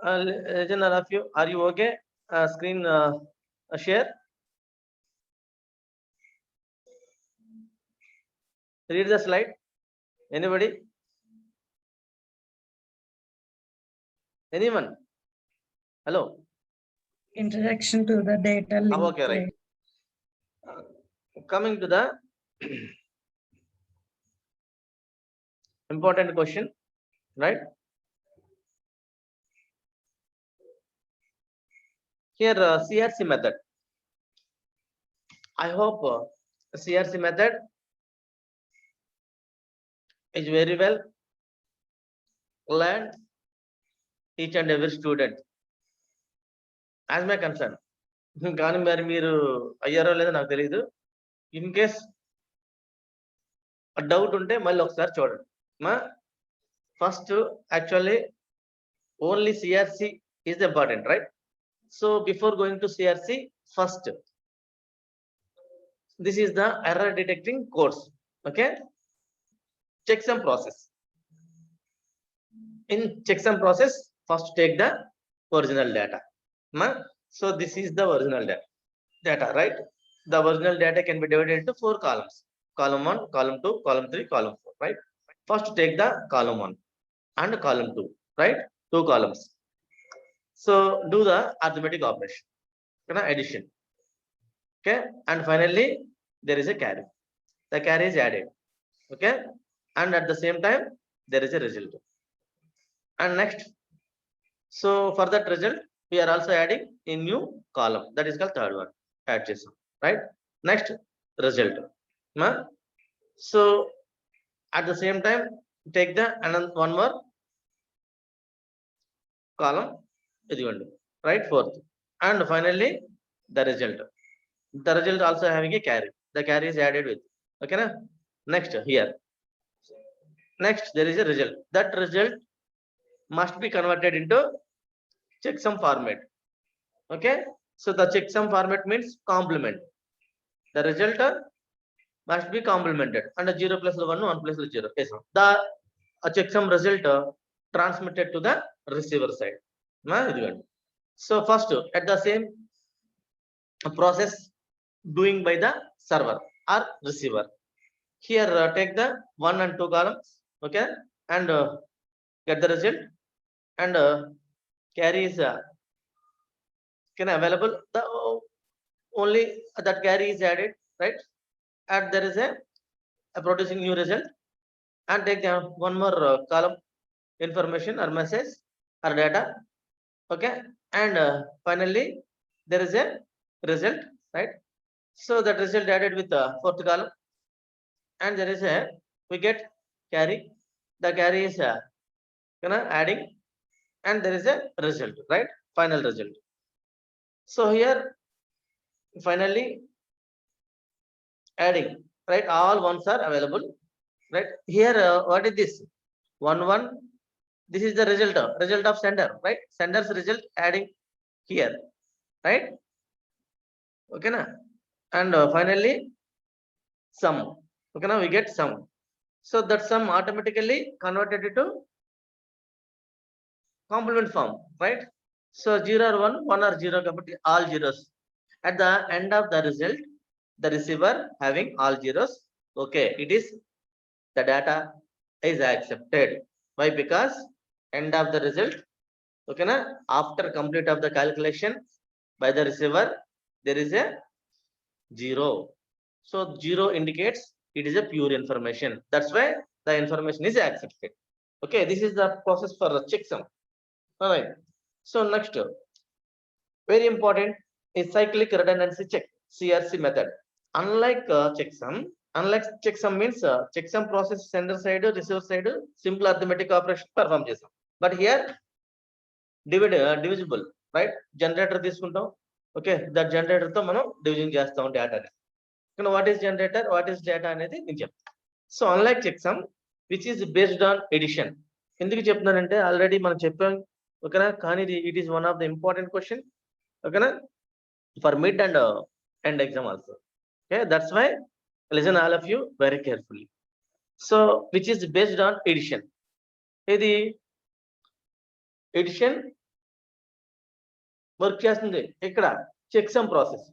Legend, all of you, are you okay? Screen share. Read the slide. Anybody? Anyone? Hello. Introduction to the data link. Okay, right. Coming to the important question, right? Here, CRC method. I hope CRC method is very well learned each and every student. As my concern. కానీ మరి మీరు అయ్యారో లేదో నాకు తెలియదు. In case doubt ఉంటే మళ్ళీ ఒకసారి చూడండి. First, actually, only CRC is important, right? So before going to CRC, first, this is the error detecting course. Okay, checksum process. In checksum process, first take the original data. So this is the original data, right? The original data can be divided into 4 columns: column 1, column 2, column 3, column 4, right? First take the column 1 and column 2, right? 2 columns. So do the arithmetic operation, addition. Okay, and finally there is a carry. The carry is added. Okay, and at the same time there is a result. And next, so for that result we are also adding a new column, that is called third one. Add chesam, right? Next, result. So at the same time take the another one more column, right? Fourth, and finally the result. The result also having a carry. The carry is added with. Okay, na? Next, here. Next, there is a result. That result must be converted into checksum format. Okay, so the checksum format means complement. The result must be complemented, and 0 plus 1, 1 plus 0. Yes, the checksum result transmitted to the receiver side. So first, at the same process doing by the server or receiver. Here take the 1 and 2 columns, okay, and get the result, and carry is available. The only that carry is added, right? And there is a producing new result, and take one more column information or message or data, okay, and finally there is a result, right? So that result added with the fourth column, and there is a we get carry. The carry is adding, and there is a result, right? Final result. So here finally adding, right? All ones are available, right? Here what is this? 1 1. This is the result of sender, right? Sender's result adding here, right? Okay, na? And finally sum. Okay, now we get sum. So that sum automatically converted into complement form, right? So 0 or 1, 1 or 0, all zeros. At the end of the result, the receiver having all zeros. Okay, it is the data is accepted. Why? Because end of the result, okay, na? After complete of the calculation by the receiver, there is a 0. So 0 indicates it is a pure information. That's why the information is accepted. Okay, this is the process for the checksum. All right. So next, very important is cyclic redundancy check, CRC method. Unlike checksum means checksum process sender side, receiver side, simple arithmetic operation perform chesam. But here divisible, right? Generator తీసుకుంటాం. Okay, that generator తో మనం division చేస్తాం డేటాని. What is generator, what is data అనేది నేను చెప్తాను. So unlike checksum which is based on addition. ఎందుకు చెప్తున్నానంటే ఆల్రెడీ మనం చెప్పాం, ఓకేనా? కానీ it is one of the important question, ఓకేనా, for mid and end exam also. Okay, that's why listen all of you very carefully. So which is based on addition. ఇది addition work చేస్తుంది ఇక్కడ checksum process.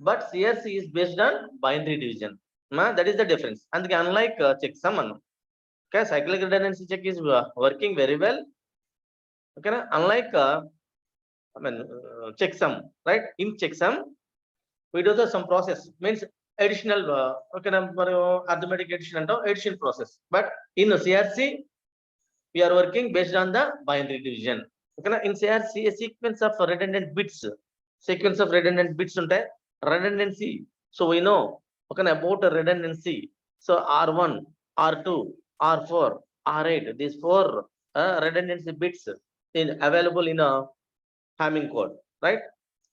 But CRC is based on binary division. That is the difference. అందుకే unlike checksum అన్నాం. Okay, cyclic redundancy check is working very well. ఓకేనా, unlike checksum, right? In checksum we do some process, means additional okay, arithmetic addition and addition process. But in CRC we are working based on the binary division. Okay, in CRC a sequence of redundant bits untai, redundancy. So we know, okay, about a redundancy. So R1, R2, R4, R8, these 4 redundancy bits in available in a Hamming code, right?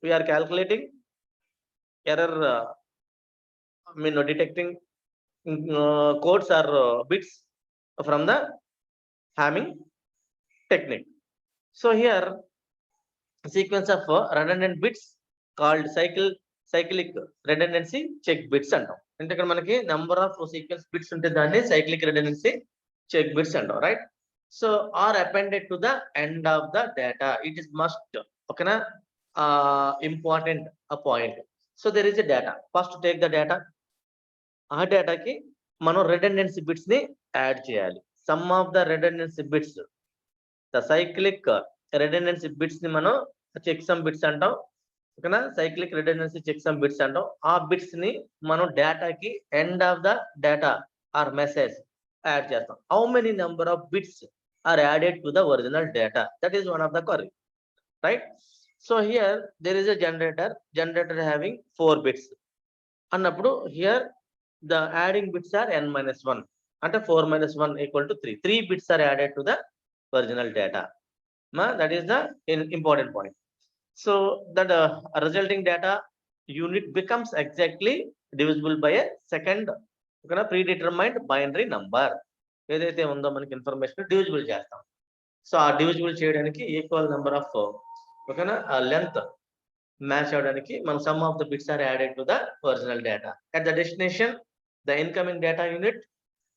We are calculating error, detecting codes or bits from the Hamming technique. So here sequence of redundant bits called cyclic redundancy check bits అంటాం. అంటే ఇక్కడ మనకి number of sequence bits ఉంటే దాన్ని cyclic redundancy check bits అంటాం, right? So are appended to the end of the data. It is must, okay na, important a point. So there is a data. First take the data. ఆ డేటాకి మనం redundancy bits ని add చేయాలి. Sum of the redundancy bits, the cyclic redundancy bits ని మనం checksum bits అంటాం. ఓకేనా, cyclic redundancy checksum bits అంటాం. ఆ బిట్స్ ని మనం డేటాకి end of the data or message add చేస్తాం. How many number of bits are added to the original data? That is one of the query, right? So here there is a generator having 4 bits అన్నప్పుడు here the adding bits are n-1, అంటే 4 - 1 = 3 bits are added to the original data. That is the important point. So that resulting data unit becomes exactly divisible by a second predetermined binary number. ఏదైతే ఉందో మనకి information divisible చేస్తాం. So ఆ divisible చేయడానికి equal number of, ఓకేనా, length match అవడానికి మన sum of the bits are added to the original data. At the destination the incoming data unit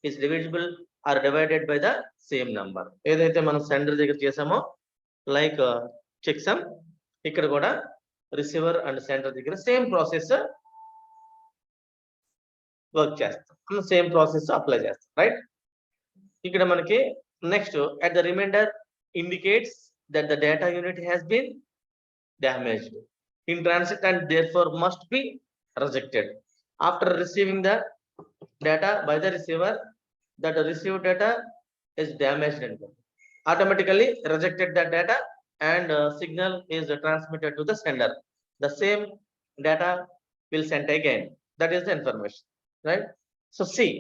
is divisible or divided by the same number. ఏదైతే మనం sender దగ్గర చేసామో like checksum, ఇక్కడ కూడా receiver and sender దగ్గర same process work చేస్తాం, same process apply చేస్తాం, right? ఇక్కడ మనకి next at the remainder indicates that the data unit has been damaged in transit and therefore must be rejected. After receiving the data by the receiver, that the received data is damaged and automatically rejected that data and signal is transmitted to the sender. The same data will send again. That is the information, right? So see,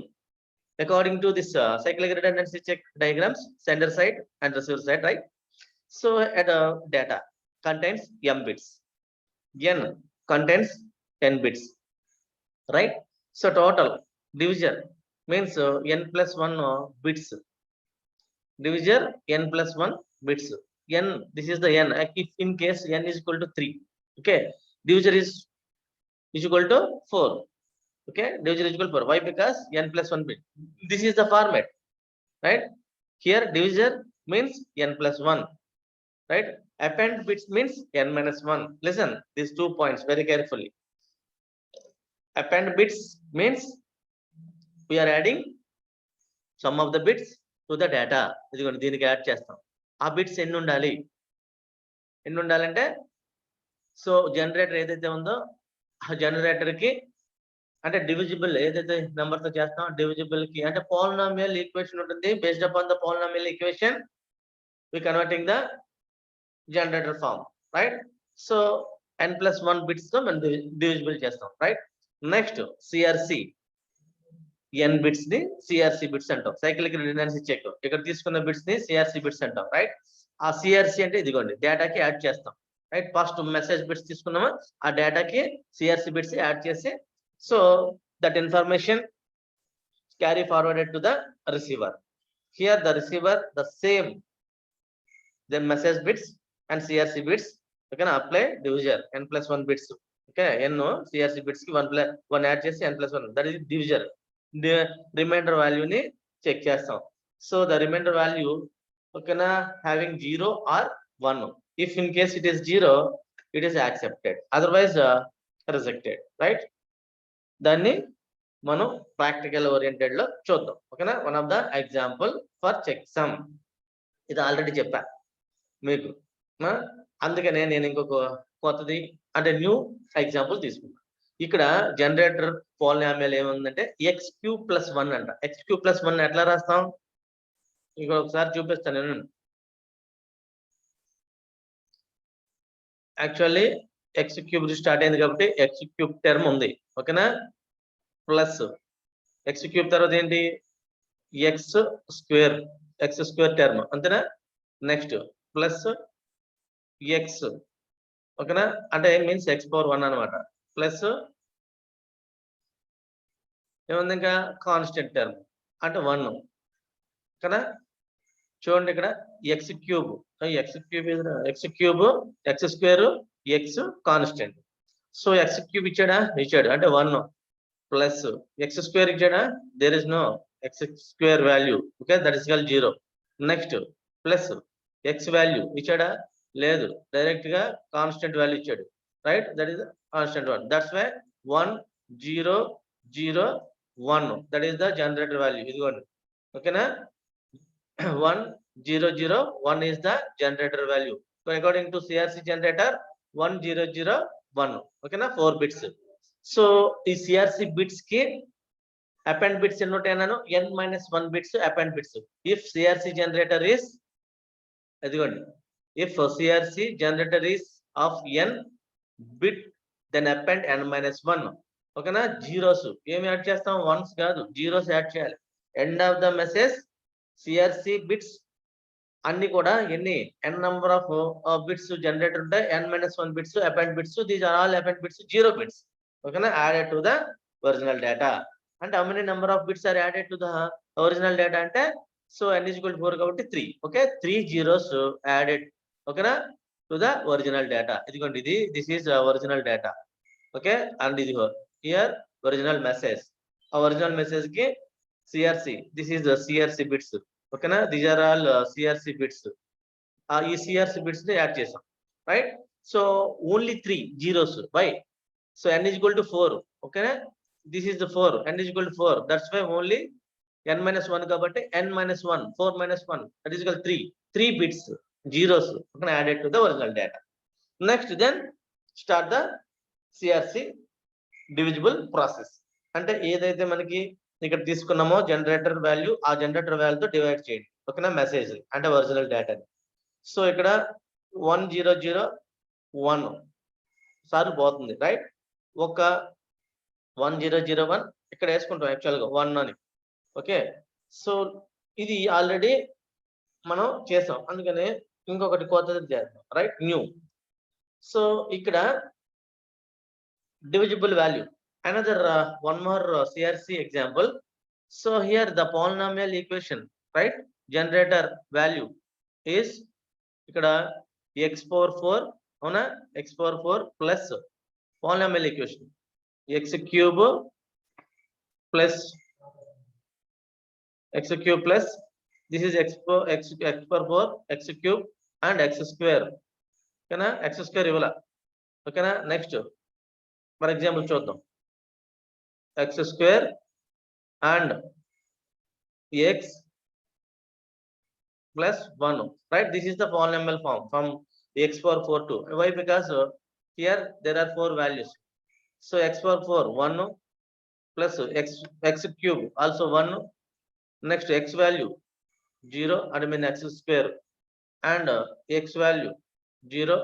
according to this cyclic redundancy check diagrams, sender side and receiver side, right? So at data contains m bits, n contains 10 bits, right? So total divisor means n+1 bits, divisor n+1 bits, n, this is the n. If in case n is equal to 3, okay, divisor is equal to 4. Okay, divisor is equal to 4. Why? Because n+1 bit. This is the format, right? Here divisor means n+1, right? Append bits means n-1. Listen these 2 points very carefully. Append bits means we are adding some of the bits to the data. ఇదిగోండి దీనికి add చేస్తాం. ఆ bits ఎన్ని ఉండాలంటే, so generator ఏదైతే ఉందో ఆ generator కి అంటే డివిజిబుల్ ఏదైతే నెంబర్ తో చేస్తాం డివిజిబుల్ కి అంటే పోలినామియల్ ఈక్వేషన్ ఉంటుంది. Based upon the polynomial equation we converting the generator form, right? So n+1 bits తో మనం డివిజిబుల్ చేస్తాం, right? Next CRC, n bits ని సిఆర్సి బిట్స్ అంటాం. సైక్లిక్ రిడెండెన్సీ చెక్ ఇక్కడ తీసుకున్న బిట్స్ ని సిఆర్సి బిట్స్ అంటాం, రైట్? ఆ సిఆర్సి అంటే ఇదిగోండి డేటాకి యాడ్ చేస్తాం, రైట్? ఫస్ట్ మెసేజ్ బిట్స్ తీసుకున్నామా ఆ డేటాకి సిఆర్సి బిట్స్ యాడ్ చేసి, so that information carry forwarded to the receiver. Here the receiver the same then message bits and CRC bits, okay, apply divisor n+1 bits, okay, n CRC bits ki 1 add chesi n+1, that is divisor. The remainder value ni check chestam. So the remainder value, okay na, having 0 or 1. If in case it is 0, it is accepted, otherwise rejected, right? దాన్ని మనం practical oriented లో చూద్దాం. ఓకేనా? One of the example for checksum, ఇది already చెప్పా మీకు. అందుకనే నేను ఇంకొక కొత్తది అంటే న్యూ ఎగ్జాంపుల్ తీసుకున్నాను. ఇక్కడ జనరేటర్ పాలినామియల్ ఏముందంటే ఎక్స్ క్యూబ్ ప్లస్ 1 అంట. ఎక్స్ క్యూబ్ ప్లస్ 1 ఎట్లా రాస్తాం? ఇక్కడ ఒకసారి చూపిస్తాను నేను. యాక్చువల్లీ ఎక్స్ క్యూబ్ స్టార్ట్ అయింది కాబట్టి ఎక్స్ క్యూబ్ టర్మ్ ఉంది. ఓకేనా? ప్లస్ ఎక్స్ క్యూబ్ తర్వాత ఏంటి? ఎక్స్ స్క్వేర్ టర్మ్ అంతేనా? నెక్స్ట్ ప్లస్ ఎక్స్, ఓకేనా? అంటే మీన్స్ ఎక్స్ పవర్ 1 అనమాట. ప్లస్ ఏముంది ఇంకా? కాన్స్టెంట్ టర్మ్ అంటే 1. ఓకేనా? చూడండి ఇక్కడ X cube x cube X square x constant. So x cube ఇచ్చాడా? ఇచ్చాడు, అంటే 1. ప్లస్ ఎక్స్ స్క్వేర్ ఇచ్చాడా? There is no x square value, okay, that is equal 0. Next plus x value ఇచ్చాడా? లేదు, డైరెక్ట్ గా కాన్స్టెంట్ వాల్యూ ఇచ్చాడు, right? That is constant 1. That's why 1 0 0 1, that is the generator value. ఇదిగోండి, ఓకేనా? 1 0 0 1 is the generator value. So according to CRC generator 1 0 0 1, okay na, 4 bits. So ఈ CRC bits కి append bits ఎన్ని ఉంటాయి అన్నాను? n minus 1 bits append bits. If CRC generator is, అదిగోండి, if CRC generator is of n bit, then append n minus 1. ఓకేనా? Zeros ఏమి add చేస్తాం? Ones కాదు, జీరోస్ యాడ్ చేయాలి. End of the message CRC bits అన్ని కూడా ఎన్ని? n number of bits generator ఉంటాయి, n minus 1 bits append bits. These are all append bits 0 bits, ఓకేనా? Added to the original data. అంటే how many number of bits are added to the original data అంటే, so n is equal to 4 కాబట్టి 3, okay? 3 zeros added, ఓకేనా, to the original data. ఇదిగోండి, ఇది this is original data, okay? And ఇది here original message. ఆ original message కి CRC, this is the CRC bits, ఓకేనా? These are all CRC bits. ఈ CRC bits ని add చేసాం, right? So only 3 zeros. Why? సో n is equal to 4, ఓకేనా? This is the 4, n is equal to 4, that's why only n minus 1 కాబట్టి n minus 1, 4 minus 1, that is equal to 3 bits zeros, ఓకేనా, added to the original data. Next then start the CRC divisible process. అంటే ఏదైతే మనకి ఇక్కడ తీసుకున్నామో generator value, ఆ generator వాల్యూతో divide చేయండి, ఓకేనా, మెసేజ్ అంటే ఒరిజినల్ డేటాని. సో ఇక్కడ 1 0 0 1 సార్లు పోతుంది, రైట్? ఒక 1 0 0 1 ఇక్కడ వేసుకుంటాం యాక్చువల్గా 1 అని, ఓకే? సో ఇది ఆల్రెడీ మనం చేసాం, అందుకనే ఇంకొకటి కొత్తది చేద్దాం, రైట్? న్యూ. సో ఇక్కడ divisible value, another one more CRC example. So here the polynomial equation, right, generator value is ikkada x power 4, avuna, x power 4 plus polynomial equation x cube plus this is x power 4 x cube and x square, okayna? X square ivala, okayna? Next for example చూద్దాం, X square and X plus 1, right? This is the polynomial form from X power 4 to why? Because here there are 4 values. So x power 4 1 plus x cube also 1, next x value 0, I mean x square, and x value 0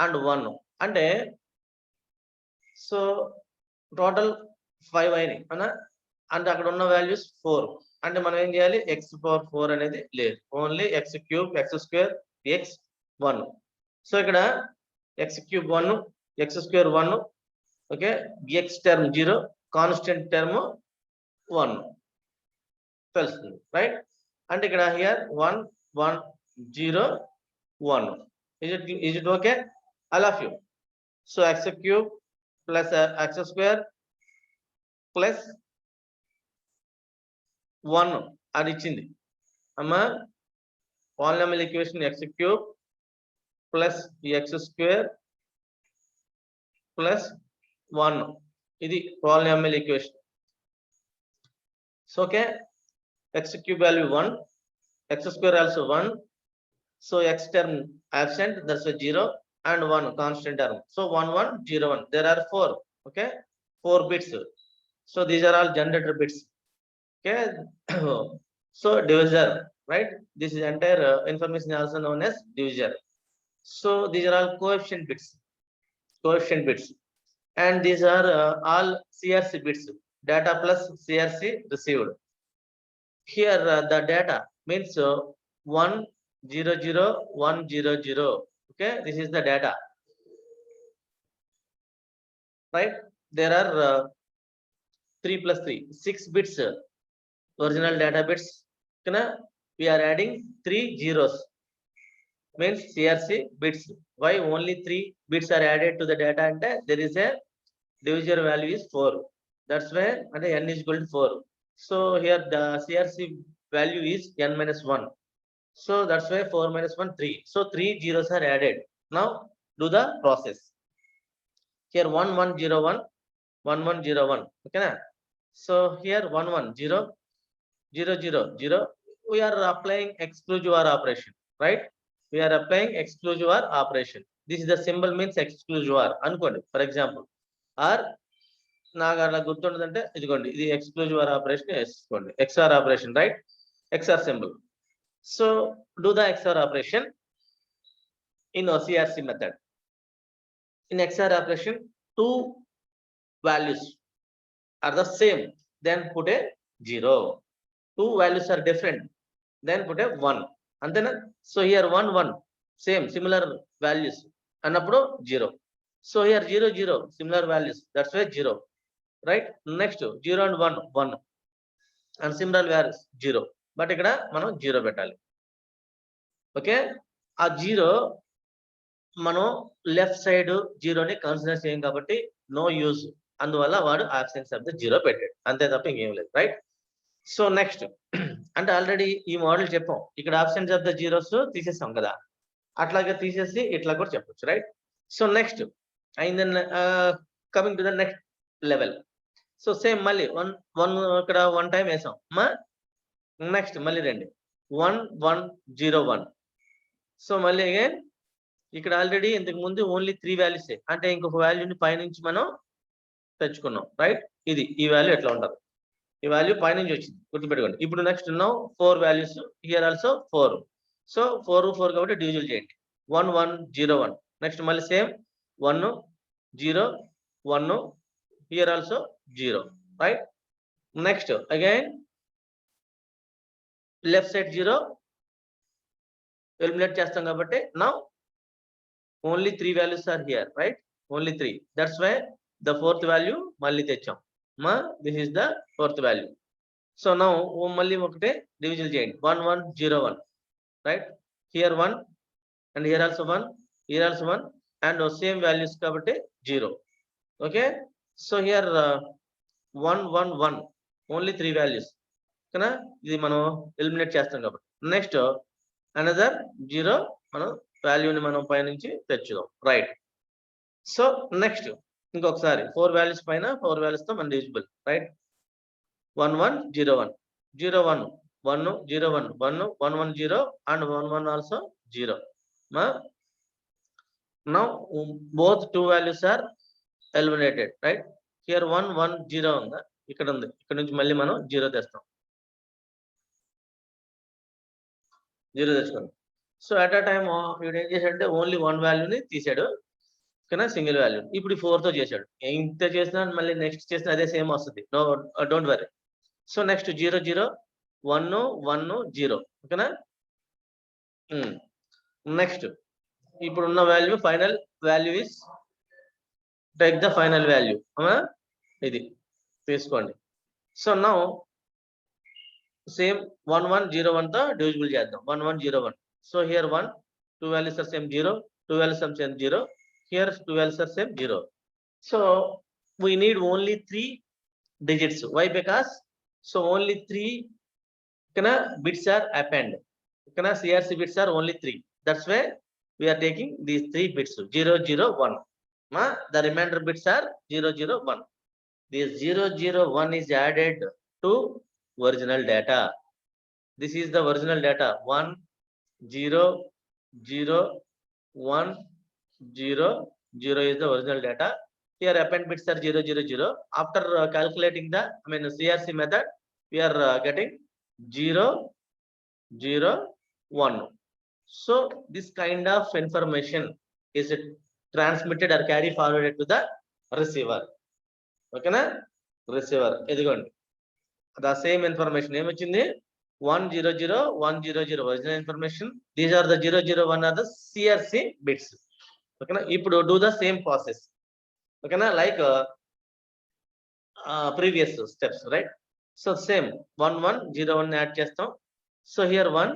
and 1, అంటే so total 5 అయినాయి అన్నా. అంటే అక్కడ ఉన్న values 4, అంటే మనం ఏం చేయాలి? ఎక్స్ పవర్ 4 అనేది లేదు, only X cube X square X 1. So ఇక్కడ X cube 1 X square 1, okay? X term 0, constant term 1 తెలుస్తుంది, రైట్? అంటే ఇక్కడ here 1 1 0 1. Is it okay? All of you. So x cube plus x square plus 1 అది ఇచ్చింది అమ్మా. Polynomial equation x cube plus x square plus 1. ఇది polynomial equation. So okay, x cube value 1, x square also 1. So x term absent, that's a 0, and 1 constant term. So 1 1 0 1. There are 4. Okay, 4 bits. So these are all generator bits. Okay, so divisor, right? This is entire information also known as divisor. So these are all coefficient bits, and these are all CRC bits, data plus CRC received. Here the data means 1 0 0 1 0 0. Okay, this is the data, right? There are 3 plus 3 6 bits, original data bits. We are adding 3 zeros, means CRC bits. Why only 3 bits are added to the data? And there is a divisor value is 4. That's why and n is equal to 4. So here the CRC value is n minus 1. So that's why 4 minus 1 3. So 3 zeros are added. Now do the process. Here 1 1 0 1 1 1 0 1. Okay na? So here 1 1 0 0 0 0. We are applying exclusive OR operation, right? We are applying exclusive OR operation. This is the symbol means exclusive OR. అనుకోండి for example, or నాకు అలా గుర్తుండదంటే ఇదిగోండి, ఇది exclusive OR operation వేసుకోండి. XOR operation, right? XOR symbol. So do the XOR operation in OCRC method. In XOR operation, 2 values are the same, then put a 0. 2 values are different, then put a 1. And then so here 1 1 same similar values annappudu 0. So here 0 0 similar values, that's why 0, right? Next 0 and 1 1 and similar values 0, but ikkada మనం 0 పెట్టాలి. Okay, ఆ 0 మనం left side 0 ని consider చేయం కాబట్టి no use, అందువల్ల వాడు absence of the 0 పెట్టాడు, అంతే తప్ప ఇంకేం లేదు, రైట్? సో నెక్స్ట్ అంటే ఆల్రెడీ ఈ మోడల్ చెప్పాం, ఇక్కడ ఆబ్సెన్స్ ఆఫ్ ద జీరోస్ తీసేసాం కదా, అట్లాగే తీసేసి ఇట్లా కూడా చెప్పొచ్చు, రైట్? సో నెక్స్ట్ అయింది, coming to the next level. So same మళ్ళీ 1 1 ఇక్కడ 1 టైం వేసాం. నెక్స్ట్ మళ్ళీ రండి 1 1 0 1. సో మళ్ళీ అగైన్ ఇక్కడ ఆల్రెడీ ఇంతకు ముందు ఓన్లీ 3 వాల్యూసే, అంటే ఇంకొక వాల్యూని పైనుంచి మనం తెచ్చుకున్నాం, రైట్? ఇది ఈ వాల్యూ ఎట్లా ఉండదు, ఈ వాల్యూ పైనుంచి వచ్చింది, గుర్తుపెట్టుకోండి. ఇప్పుడు నెక్స్ట్ ఉన్నాం 4 వాల్యూస్, హియర్ ఆల్సో 4. సో 4 4 కాబట్టి డివిజన్ చేయండి. 1 1 0 1. నెక్స్ట్ మళ్ళీ same 1 0 1, here also 0, right? Next again left side 0 eliminate చేస్తాం కాబట్టి now only 3 values are here, right? Only 3. That's why the fourth value మళ్ళీ తెచ్చాం. This is the fourth value. So now మళ్ళీ ఒకటే division చేయండి. 1 1 0 1, right? Here 1 and here also 1, here also 1, and same values కాబట్టి 0. Okay, so here 1 1 1, only 3 values. ఓకేనా? ఇది మనం eliminate చేస్తాం కాబట్టి నెక్స్ట్ అనదర్ 0 మనం వాల్యూని మనం పైనుంచి తెచ్చుదాం, రైట్? సో నెక్స్ట్ ఇంకొకసారి 4 వాల్యూస్ పైన 4 వాల్యూస్ తో మన divisible, right? 1 1 0 1 0 1 1 0 1 1 1 1 0 and 1 1 also 0. Now both 2 values are eliminated, right? Here 1 1 0 ఉందా, ఇక్కడ ఉంది, ఇక్కడ నుంచి మళ్ళీ మనం 0 తెస్తాం, 0 తెచ్చుకోండి. సో అట్ ఆ టైమ్ వీడు ఏం చేశాడంటే ఓన్లీ 1 వాల్యూని తీసాడు, ఓకేనా, సింగిల్ వాల్యూ. ఇప్పుడు 4 తో చేశాడు, ఇంత చేసినా మళ్ళీ నెక్స్ట్ చేసిన అదే సేమ్ వస్తుంది, no don't worry. So next 0 0 1 1 0, ఓకేనా? నెక్స్ట్ ఇప్పుడు ఉన్న value final value is take the final value, ఇది తీసుకోండి. సో నౌ సేమ్ 1 1 0 1 తో డివిజిబుల్ చేద్దాం. 1 1 0 1. So here 1 2 values are same 0, 2 values are same 0, here 2 values are same 0. So we need only 3 digits. Why? Because so only 3 bits are append. CRC bits are only 3. That's why we are taking these 3 bits 0 0 1. The remainder bits are 0, 0, 1. This 0, 0, 1 is added to original data. This is the original data. 1, 0, 0, 1, 0, 0 is the original data. Here append bits are 0, 0, 0. After calculating the CRC method, we are getting 0, 0, 1. So this kind of information is transmitted or carry forwarded to the receiver. Okay na? Receiver. ఇదిగోండి. The same information ఏం వచ్చింది? 100, 100 original information. These are the 001 are the CRC bits. Okay na? ఇప్పుడు do the same process. Okay na? Like previous steps, right? So same 1101 add చేస్తాం. So here 1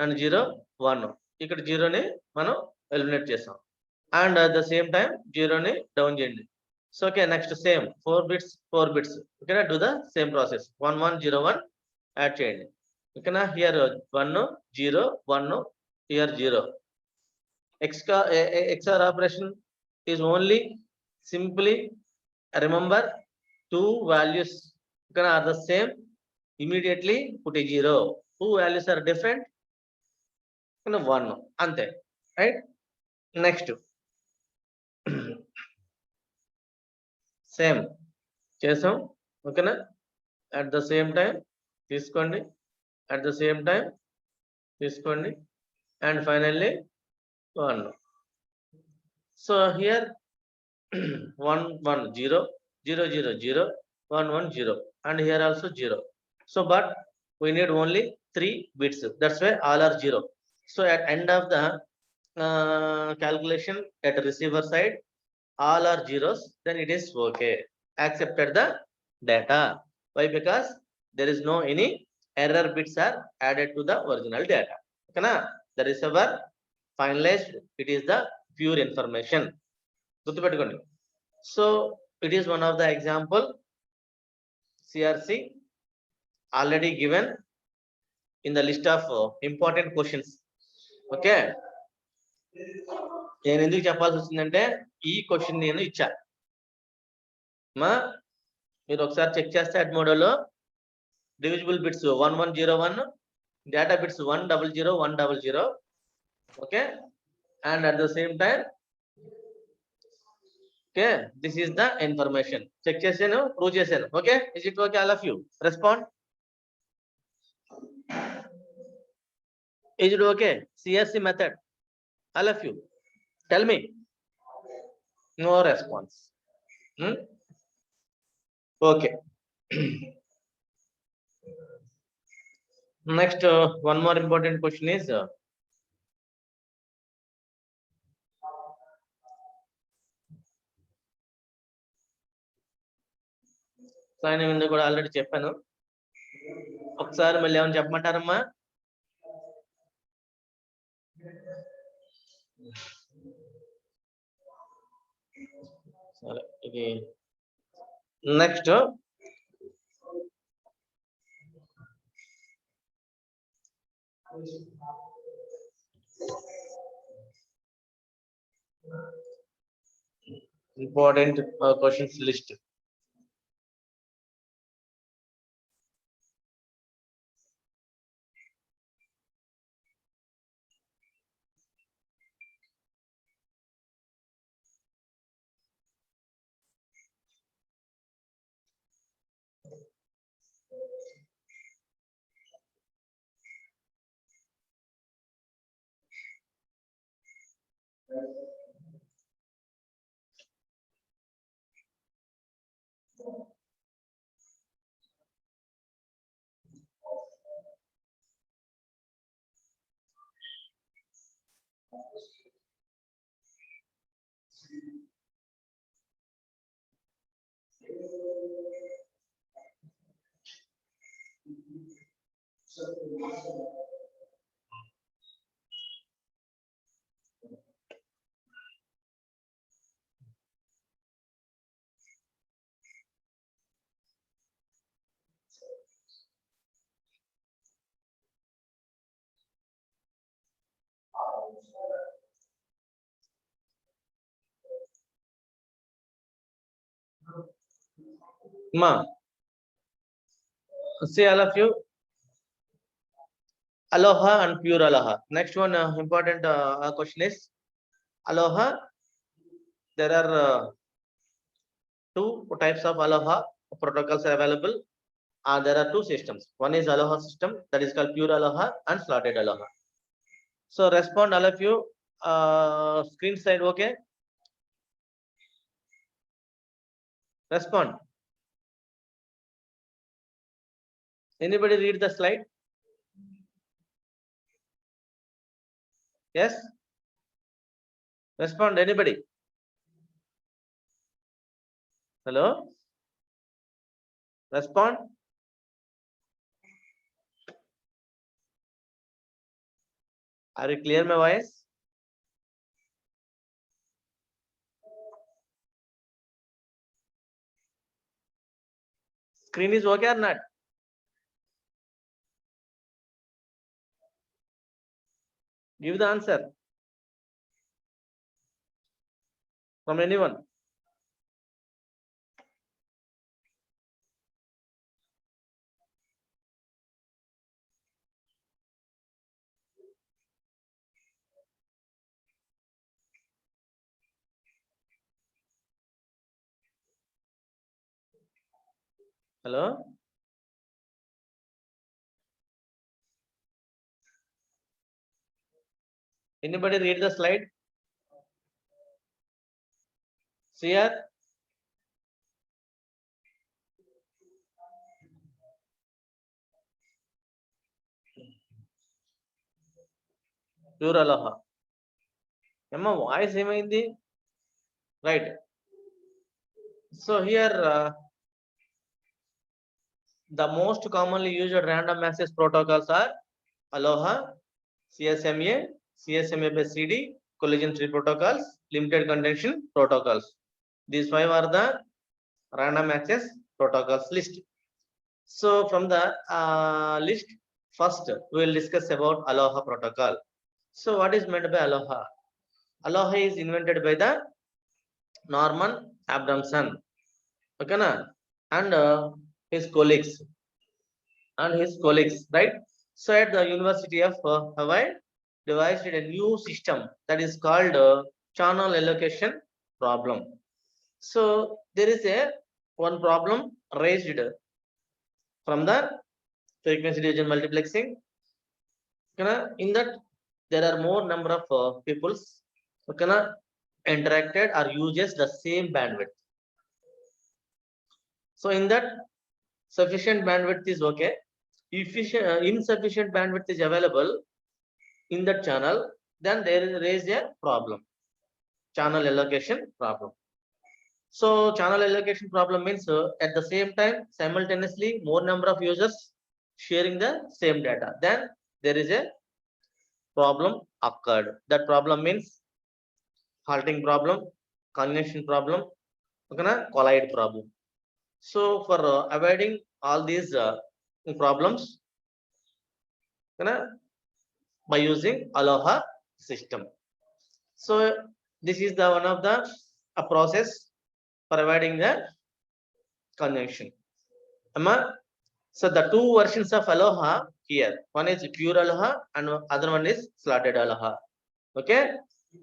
and 0 1. ఇక్కడ 0 ని మనం eliminate చేస్తాం. And at the same time 0 ని down చేయండి. So okay next same 4 bits 4 bits. ఓకేనా do the same process 1101 add చేయండి. ఓకేనా here 1 0 1 here 0. XOR operation is only simply remember two values are the same, immediately put a 0. Two values are different, 1 ante, right? Next same chesam. Okay na? At the same time తీసుకోండి, at the same time తీసుకోండి, and finally 1. So here 1 1 0 0 0 0 1 1 0, and here also 0. So but we need only 3 bits, that's why all are 0. So at end of the calculation at receiver side all are zeros, then it is okay, accepted the data. Why? Because there is no any error bits are added to the original data. Okay na? The receiver finalized, it is the pure information. గుర్తుపెట్టుకోండి. So it is one of the example CRC already given in the list of important questions. Okay, నేను ఎందుకు చెప్పాల్సి వస్తుందంటే ఈ question నేను ఇచ్చా. మీరు ఒకసారి చెక్ చేస్తే at modulo divisible bits 1101, data bits 100 100. Okay, and at the same time okay this is the information. Check చేశాను, ప్రూవ్ చేశాను. Okay, is it okay? All of you respond. Is it okay? CRC method, all of you tell me. No response. Okay. Next one more important question is sign in కూడా already చెప్పాను. ఒకసారి మళ్ళీ ఏమైనా చెప్పమంటారమ్మా? సరే, ఇది next important questions list. Ma, see all of you. Aloha and pure aloha. Next one important question is aloha. There are two types of aloha protocols are available. There are two systems. One is aloha system, that is called pure aloha and slotted aloha. So respond all of you. Screen side, okay? Respond. Anybody read the slide? Yes? Respond, anybody? Hello? Respond. Are you clear my voice? Screen is okay or not? Give the answer from anyone. Hello? Anybody read the slide? See here? Pure aloha. Emma, voice ఏమైంది? Right. So here the most commonly used random access protocols are Aloha, CSMA, CSMA by CD, collision tree protocols, limited contention protocols. These five are the random access protocols list. So from the list, first we will discuss about Aloha protocol. So what is meant by Aloha? Aloha is invented by the Norman Abramson, okay na? And his colleagues, right? So at the University of Hawaii, devised a new system that is called channel allocation problem. So there is a one problem raised from the frequency division multiplexing. In that there are more number of peoples interacted or uses the same bandwidth. So in that sufficient bandwidth is okay. If insufficient bandwidth is available in that channel, then there is a problem, channel allocation problem. So channel allocation problem means at the same time simultaneously more number of users sharing the same data, then there is a problem occurred. That problem means halting problem, congestion problem, collide problem. So for avoiding all these problems by using Aloha system. So this is the one of the process for avoiding the conjunction. So the two versions of Aloha here, one is pure Aloha and other one is slotted Aloha. Okay,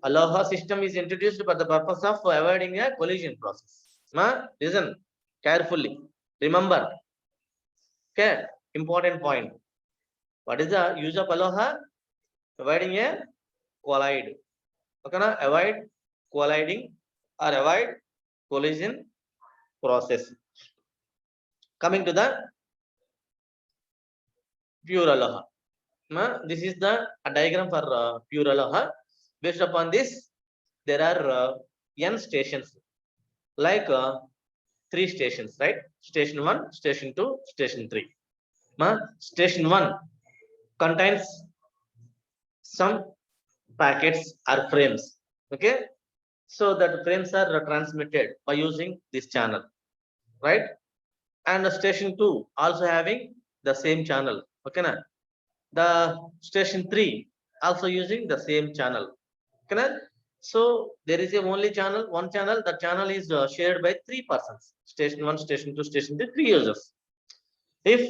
Aloha system is introduced for the purpose of avoiding a collision process. Listen carefully, remember. Okay, important point. What is the use of Aloha? Avoiding a collide. Okay, avoid colliding or avoid collision process. Coming to the pure Aloha. This is the diagram for pure Aloha. Based upon this, there are n stations, like 3 stations, right? Station 1, station 2, station 3. Station 1 contains some packets or frames. Okay, so that frames are transmitted by using this channel, right? And station 2 also having the same channel. Okay, the station 3 also using the same channel. Okay, So there is a only channel, one channel. The channel is shared by 3 persons. Station 1, station 2, station 3, 3 users. If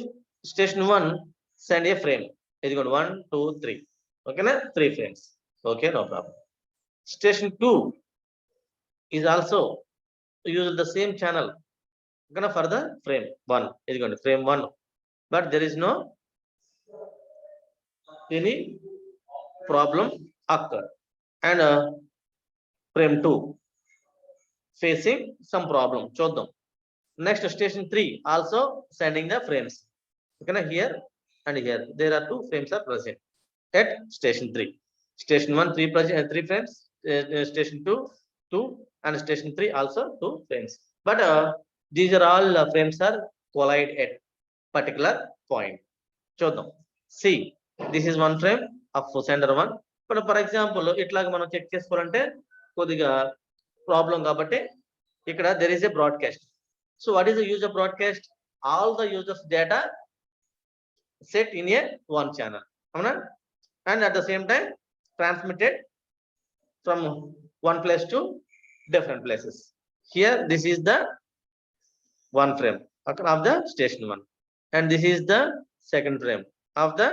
station 1 send a frame, it got 1, 2, 3. Okay, na 3 frames. Okay, no problem. Station 2 is also use the same channel. Okay, for the frame 1, it got frame 1, but there is no any problem occur. And frame 2 facing some problem. Chodam. Next station 3 also sending the frames. Okay, na here and here there are 2 frames are present at station 3. Station 1 3 present 3 frames, station 2 2, and station 3 also 2 frames. But these are all frames are collide at particular point. చూద్దాం. See, this is one frame of sender 1. But for example ఇట్లాగా మనం check చేసుకోవాలంటే కొద్దిగా problem కాబట్టి ఇక్కడ there is a broadcast. So what is the use of broadcast? All the users data set in a one channel. అవునా? And at the same time transmitted from one place to different places. Here this is the one frame of the station 1, and this is the second frame of the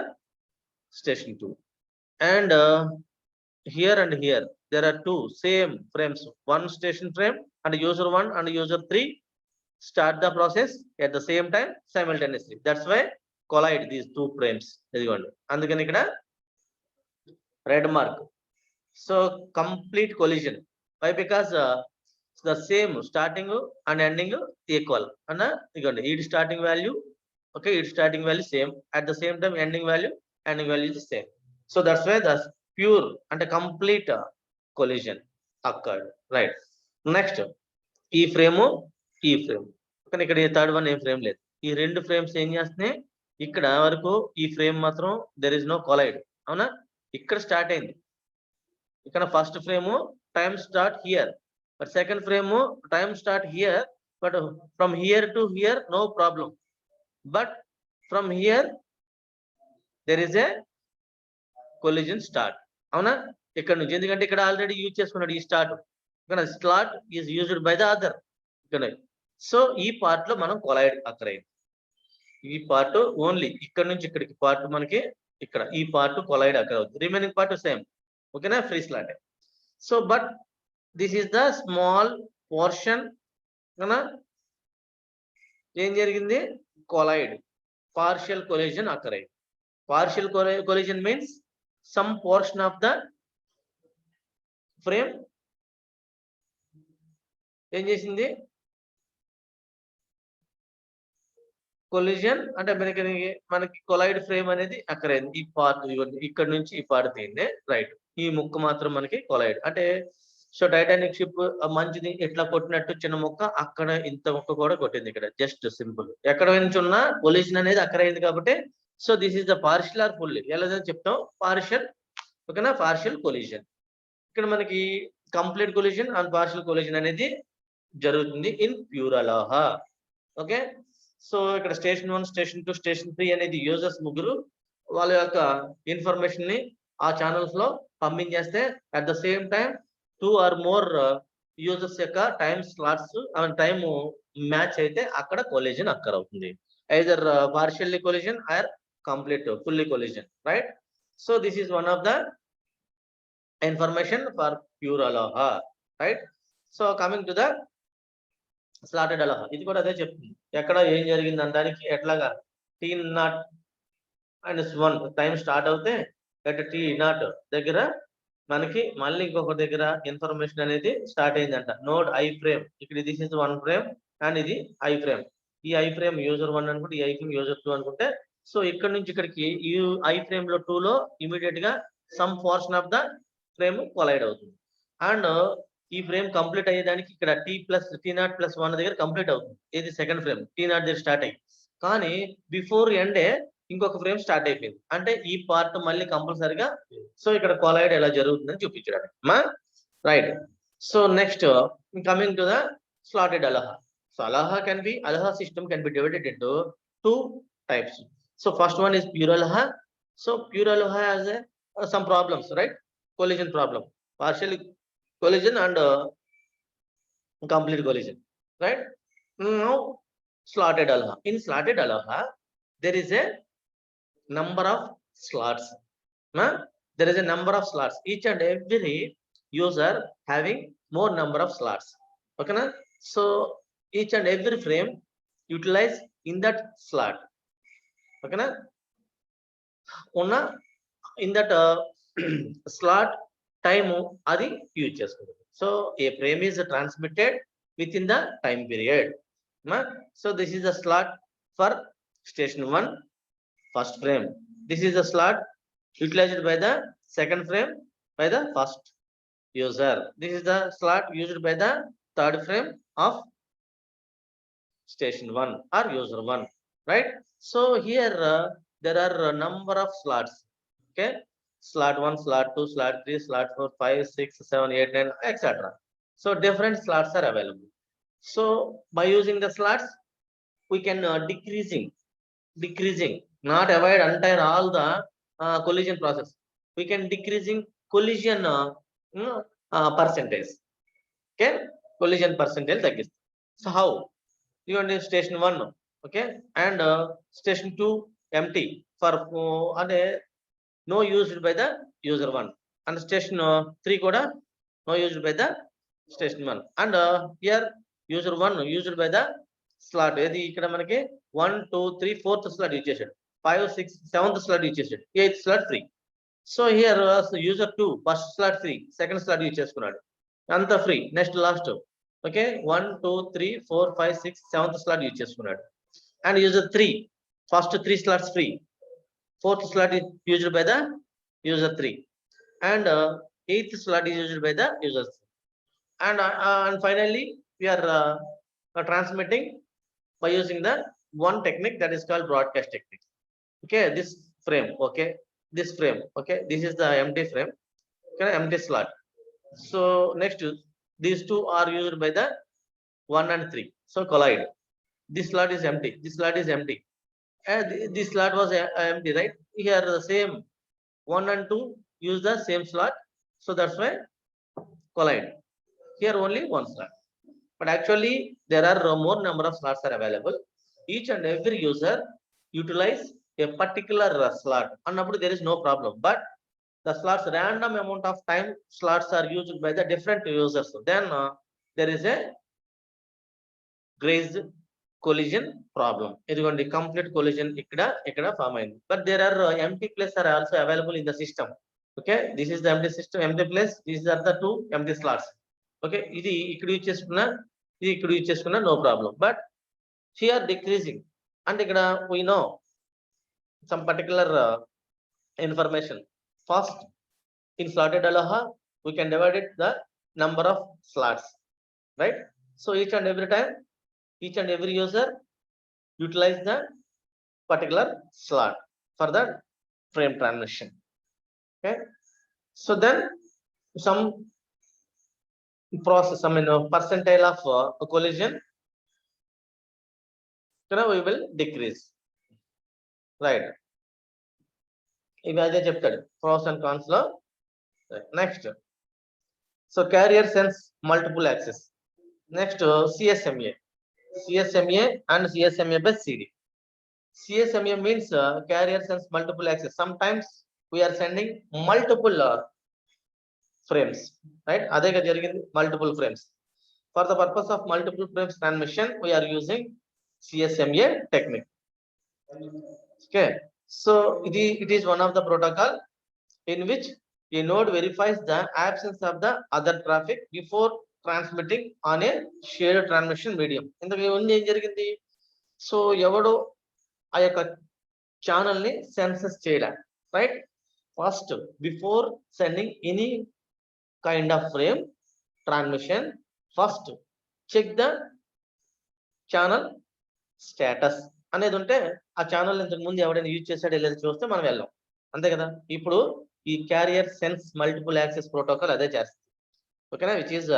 station 2. And here and here there are 2 same frames, one station frame, and user 1 and user 3 start the process at the same time simultaneously. That's why collide these 2 frames. ఇదిగోండి, అందుకని ఇక్కడ red mark. So complete collision. Why? Because the same starting and ending equal. And each starting value, okay, its starting value same, at the same time ending value is the same. So that's why the pure and a complete collision occurred, right? Next, ఈ frame కానీ ఇక్కడ third one ఏం frame లేదు. ఈ 2 frames ఏం చేస్తున్నాయి, ఇక్కడ వరకు ఈ ఫ్రేమ్ మాత్రం there is no collide. అవునా? ఇక్కడ స్టార్ట్ అయింది. ఇక్కడ first frame time start here, but second frame time start here, but from here to here no problem, but from here there is a collision start. అవునా? ఇక్కడ నుంచి, ఎందుకంటే ఇక్కడ already use చేసుకున్నాడు ఈ స్టార్ట్, ఇక్కడ slot is used by the other. ఇక్కడ so ఈ పార్ట్ లో మనం కొలైడ్ అక్కరైంది. ఈ పార్ట్ ఓన్లీ ఇక్కడ నుంచి ఇక్కడికి పార్ట్ మనకి ఇక్కడ ఈ పార్ట్ కొలైడ్ అక్కడ అవుతుంది. Remaining part same. ఓకేనా? Free slot. So but this is the small portion. ఏం జరిగింది? collide, partial collision occurred. Partial collision means some portion of the frame ఏం చేసింది? కొలిజన్ అంటే మనకి కొలైడ్ ఫ్రేమ్ అనేది అక్కరైంది. ఈ పార్ట్ ఇక్కడ నుంచి ఈ పార్ట్ తీయండి, రైట్. ఈ ముక్క మాత్రం మనకి కొలైడ్ అంటే, సో టైటానిక్ షిప్ మంచిది ఎట్లా కొట్టినట్టు చిన్న ముక్క అక్కడ ఇంత ముక్క కూడా కొట్టింది. ఇక్కడ జస్ట్ సింపుల్ ఎక్కడ నుంచి ఉన్న కొలిజన్ అనేది అక్కడ అయింది కాబట్టి, so this is the partial or full ఎలా చెప్తాం, పార్షియల్. ఓకేనా? Partial collision. ఇక్కడ మనకి complete collision and partial collision అనేది జరుగుతుంది in pure Aloha. Okay, so ఇక్కడ స్టేషన్ 1, స్టేషన్ 2, స్టేషన్ 3 అనేది యూజర్స్ ముగ్గురు వాళ్ళ యొక్క ఇన్ఫర్మేషన్ ని ఆ ఛానల్స్ లో పంపించేస్తే at the same time 2 or more users యొక్క టైం స్లాట్స్ టైం మ్యాచ్ అయితే అక్కడ కొలిజన్ అక్కర్ అవుతుంది. Either partially collision or complete fully collision, right? So this is one of the information for pure ALOHA, right? So coming to the slotted ALOHA, ఇది కూడా అదే చెప్తుంది. ఎక్కడ ఏం జరిగింది అనడానికి ఎట్లాగా T0-1 టైం స్టార్ట్ అవుతే అట్ T0 దగ్గర మనకి మళ్ళీ ఇంకొక దగ్గర ఇన్ఫర్మేషన్ అనేది స్టార్ట్ అయిందంట. నోడ్ ఐ ఫ్రేమ్, ఇక్కడ దిస్ ఇస్ 1 ఫ్రేమ్ అండ్ ఇది ఐ ఫ్రేమ్. ఈ ఐ ఫ్రేమ్ యూజర్ 1 అనుకుంటే, ఈ ఐ ఫ్రేమ్ యూజర్ 2 అనుకుంటే, సో ఇక్కడ నుంచి ఇక్కడికి ఈ ఐ ఫ్రేమ్ లో 2 లో ఇమీడియట్ గా some portion of the frame collide అవుతుంది. అండ్ ఈ ఫ్రేమ్ కంప్లీట్ అయ్యేదానికి ఇక్కడ T0+1 దగ్గర కంప్లీట్ అవుతుంది. ఇది సెకండ్ ఫ్రేమ్ T0 దగ్గర స్టార్ట్ అయ్యి, కానీ బిఫోర్ ఎండే ఇంకొక ఫ్రేమ్ స్టార్ట్ అయిపోయింది. అంటే ఈ పార్ట్ మళ్ళీ కంపల్సరిగా, సో ఇక్కడ కొలైడ్ ఎలా జరుగుతుందని చూపించడానికి, right? So next coming to the slotted ALOHA. So ALOHA system can be divided into 2 types. So first one is pure aloha. So pure aloha has some problems, right? Collision problem, partially collision and complete collision, right? Now slotted alpha. In slotted alpha, there is a number of slots. There is a number of slots. Each and every user having more number of slots. Okay, na? So each and every frame utilize in that slot. Okay, na? In that slot time adi use చేసుకుంటుంది. So a frame is transmitted within the time period. So this is the slot for station 1 first frame. This is the slot utilized by the second frame by the first user. This is the slot used by the third frame of station 1 or user 1, right? So here there are a number of slots. Okay, slot 1, slot 2, slot 3, slot 4, 5, 6, 7, 8, 9, etc. So different slots are available. So by using the slots we can decreasing, not avoid entire all the collision process. We can decreasing collision percentage. Okay, collision percentage like this. So how? You want station 1, okay, and station 2 empty for and no used by the user 1, and station 3 kuda no used by the station 1, and here user 1 used by the slot ఏది ఇక్కడ మనకి 1 2 3 4th slot use చేశాడు, 5 6 7th slot use చేశాడు, 8th slot free. So here user 2 first slot free, second slot use చేసుకున్నాడు, అంతా free. Next last okay 1 2 3 4 5 6 7th slot use చేసుకున్నాడు, and user 3 first 3 slots free, 4th slot is used by the user 3, and 8th slot is used by the user 3. And finally we are transmitting by using the one technique that is called broadcast technique. Okay, this frame, okay, this frame, okay, this is the empty frame, okay, empty slot. So next these two are used by the 1 and 3, so collide. This slot is empty, this slot is empty, and this slot was empty, right? Here the same 1 and 2 use the same slot, so that's why collide. Here only one slot, but actually there are more number of slots are available. Each and every user utilize a particular slot, and there is no problem, but the slots random amount of time slots are used by the different users, then there is a grazed collision problem. ఇదిగోండి complete collision ఇక్కడ form అయింది, but there are empty places are also available in the system. Okay, this is the empty system, empty place, these are the two empty slots. Okay, ఇది ఇక్కడ use చేసుకున్నా, ఇది ఇక్కడ use చేసుకున్నా no problem, but here decreasing, and ఇక్కడ we know some particular information. First, in slotted aloha we can divide it the number of slots, right? So each and every time each and every user utilize the particular slot for the frame transmission. Okay, so then some process, I mean percentile of collision, we will decrease, right? ఇవి అదే చెప్తాడు pros and cons లో. Next so carrier sense multiple access. Next CSMA and CSMA by CD. CSMA means carrier sense multiple access. Sometimes we are sending multiple frames, right? అదేగా జరిగింది, multiple frames. For the purpose of multiple frames transmission we are using CSMA technique. Okay, so it is one of the protocol in which a node verifies the absence of the other traffic before transmitting on a shared transmission medium. ఇందుకు ముందు ఏం జరిగింది, so ఎవడో ఆ యొక్క channel ని senses చేయడం, right? First before sending any kind of frame transmission, first check the channel status అనేది ఉంటే ఆ ఛానల్ ఇంతకు ముందు ఎవడైనా యూజ్ చేశాడో లేదా చూస్తే మనం వెళ్ళాం, అంతే కదా? ఇప్పుడు ఈ carrier sense multiple access protocol అదే చేస్తుంది. ఓకేనా, which is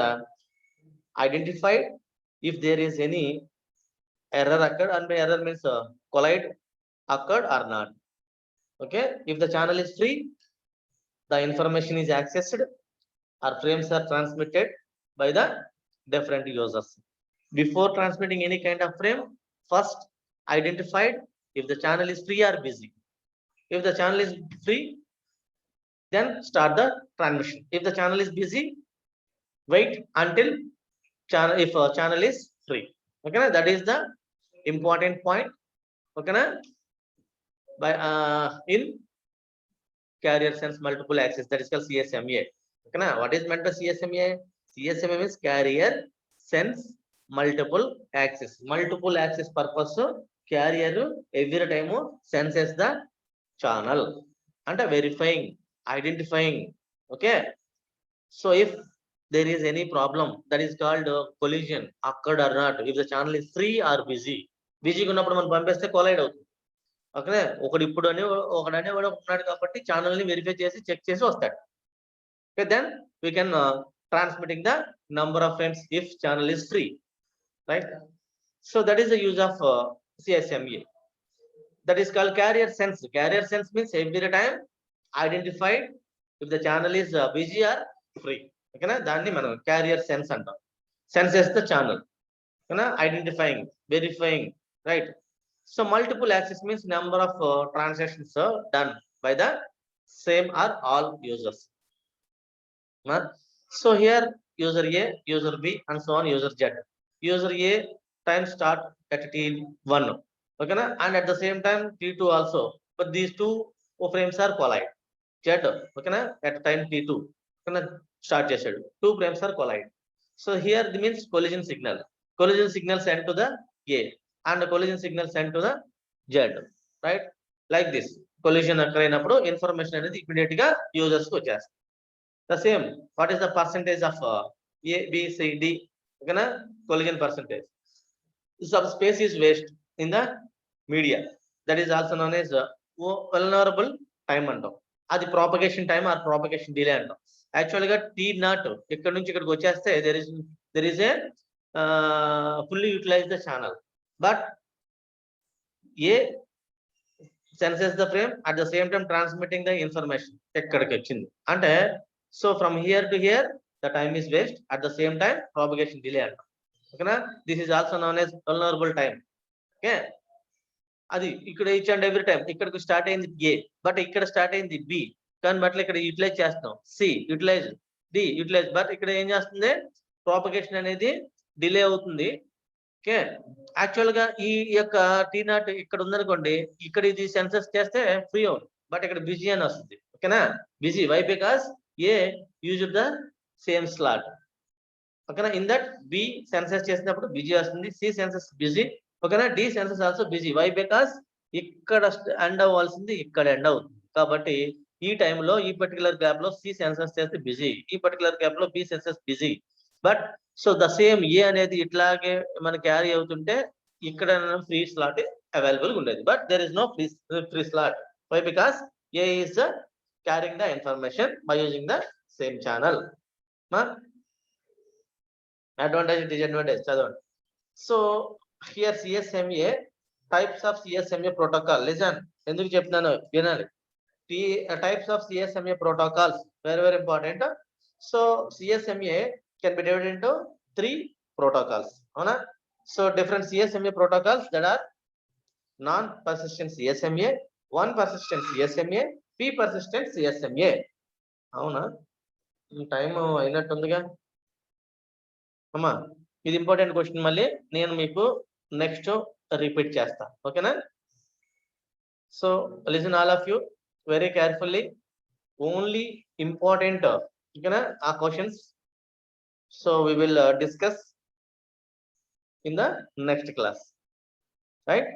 identified if there is any error occurred, and by error means collide occurred or not. Okay, if the channel is free, the information is accessed, or frames are transmitted by the different users. Before transmitting any kind of frame, first identified if the channel is free or busy. If the channel is free, then start the transmission. If the channel is busy, wait until channel, if a channel is free. Okay, that is the important point. Okay, by in carrier sense multiple access, that is called CSMA. Okay, what is meant by CSMA? CSMA means carrier sense multiple access. Multiple access purpose carrier every time senses the channel and verifying, identifying. Okay, so if there is any problem, that is called collision occurred or not, if the channel is free or busy. Busy ఉన్నప్పుడు మనం పంపిస్తే collide అవుతుంది. Okay, ఒకడు ఇప్పుడు ఒకడనేవాడు ఉన్నాడు కాబట్టి channel ని verify చేసి చెక్ చేసి వస్తాడు. Okay, then we can transmitting the number of frames if channel is free, right? So that is the use of CSMA. That is called carrier sense. Carrier sense means every time identified if the channel is busy or free. Okay, దాన్ని మనం carrier sense అంటాం. Senses the channel, identifying, verifying, right? So multiple access means number of transactions done by the same or all users. So here user A, user B, and so on user Z. User A time start at T1, okay, and at the same time T2 also. But these two frames are collide. Z, okay, at time T2, okay, start చేసాడు. Two frames are collide. So here it means collision signal. Collision signal sent to the A and the collision signal sent to the Z, right? Like this. Collision occur అయినప్పుడు information అనేది immediate గా users కు వచ్చేస్తుంది. The same, what is the percentage of A, B, C, D, okay, collision percentage? Subspace is waste in the media. That is also known as vulnerable time అంటాం. అది propagation time or propagation delay అంటాం. Actually గా T0 ఇక్కడ నుంచి ఇక్కడికి వచ్చేస్తే there is a fully utilize the channel, but A senses the frame at the same time transmitting the information ఎక్కడికి వచ్చింది అంటే. So from here to here the time is waste, at the same time propagation delay అంటాం. ఓకేనా, this is also known as vulnerable time. Okay, అది ఇక్కడ each and every time ఇక్కడికి start అయింది A, but ఇక్కడ స్టార్ట్ అయింది B, కానీ but ఇక్కడ యూటిలైజ్ చేస్తున్నాం. C utilize, D utilize, but ఇక్కడ ఏం చేస్తుంది, ప్రాపగేషన్ అనేది డిలే అవుతుంది. ఓకే, యాక్చువల్ గా ఈ యొక్క T0 ఇక్కడ ఉందనుకోండి, ఇక్కడ ఇది సెన్సస్ చేస్తే ఫ్రీ అవును, బట్ ఇక్కడ బిజీ అని వస్తుంది. ఓకేనా, busy, why because A used the same slot. ఓకేనా, ఇన్ దట్ B సెన్సస్ చేసినప్పుడు బిజీ వస్తుంది, C సెన్సస్ బిజీ, ఓకేనా, D senses also busy. Why because ఇక్కడ ఎండ్ అవ్వాల్సింది ఇక్కడ ఎండ్ అవుతుంది, కాబట్టి ఈ టైంలో ఈ పర్టికులర్ గ్యాప్ లో C సెన్సస్ చేస్తే బిజీ, ఈ పర్టికులర్ గ్యాప్ లో B senses busy. But so the same A అనేది ఇట్లాగే మన క్యారీ అవుతుంటే ఇక్కడ ఫ్రీ స్లాట్ అవైలబుల్ ఉండేది, but there is no free slot. Why because A is carrying the information by using the same channel. Advantage, disadvantage చదవండి. So here CSMA, types of CSMA protocol. Listen, ఎందుకు చెప్తున్నాను వినాలి. Types of CSMA protocols, very important. So CSMA can be divided into 3 protocols. అవునా, so different CSMA protocols that are non-persistent CSMA, one persistent CSMA, P persistent CSMA. అవునా, time అయినట్టుందిగా అమ్మా. ఇది important question, మళ్ళీ నేను మీకు నెక్స్ట్ రిపీట్ చేస్తా. ఓకేనా, so listen all of you very carefully, only important, ఓకేనా, ఆ questions. So we will discuss in the next class, right?